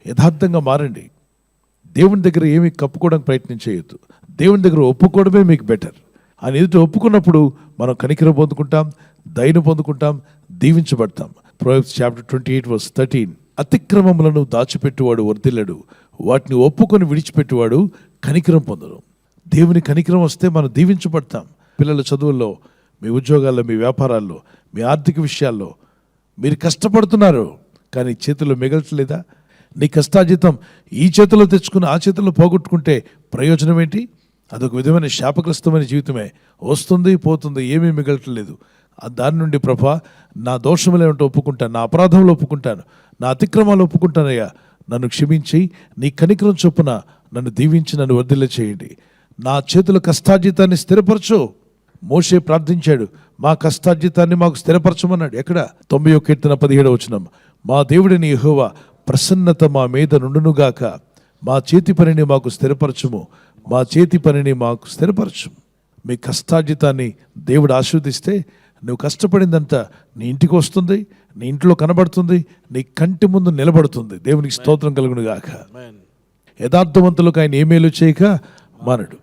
యథార్థంగా మారండి. దేవుని దగ్గర ఏమి కప్పుకోవడానికి ప్రయత్నం చేయొద్దు. దేవుని దగ్గర ఒప్పుకోవడమే మీకు బెటర్. ఆయన ఎదుట ఒప్పుకున్నప్పుడు మనం కనికరం పొందుకుంటాం, దయను పొందుకుంటాం, దీవించబడతాం. Proverbs chapter 28:13. అతిక్రమములను దాచిపెట్టువాడు వర్ధిల్లడు, వాటిని ఒప్పుకొని విడిచిపెట్టువాడు కనికరం పొందడు. దేవుని కనికరం వస్తే మనం దీవించబడతాం. పిల్లల చదువుల్లో, మీ ఉద్యోగాల్లో, మీ వ్యాపారాల్లో, మీ ఆర్థిక విషయాల్లో మీరు కష్టపడుతున్నారు, కానీ చేతుల్లో మిగలట్లేదా? నీ కష్టార్జితం ఈ చేతిలో తెచ్చుకుని ఆ చేతిలో పోగొట్టుకుంటే ప్రయోజనం ఏంటి? అదొక విధమైన శాపగ్రస్తమైన జీవితమే. వస్తుంది పోతుంది, ఏమీ మిగలట్లేదు. దాని నుండి ప్రభా, నా దోషములు ఏమిటో ఒప్పుకుంటాను, నా అపరాధంలో ఒప్పుకుంటాను, నా అతిక్రమాలు ఒప్పుకుంటానయ్యా, నన్ను క్షమించి నీ కనికరం చొప్పున నన్ను దీవించి నన్ను వర్ధిల్ల చేయండి. నా చేతుల కష్టార్జితాన్ని స్థిరపరచు. మోషే ప్రార్థించాడు, మా కష్టార్జితాన్ని మాకు స్థిరపరచమన్నాడు. ఎక్కడ? 91:17. మా దేవుడిని యెహోవా ప్రసన్నత మా మీద నుండునుగాక, మా చేతి పనిని మాకు స్థిరపరచుము, మా చేతి పనిని మాకు స్థిరపరచుము. మీ కష్టార్జితాన్ని దేవుడు ఆశీర్వదిస్తే నువ్వు కష్టపడిందంతా నీ ఇంటికి వస్తుంది, నీ ఇంట్లో కనబడుతుంది, నీ కంటి ముందు నిలబడుతుంది. దేవునికి స్తోత్రం కలుగునుగాక. యథార్థవంతులకు ఆయన ఏ మేలు చేయక మానడు.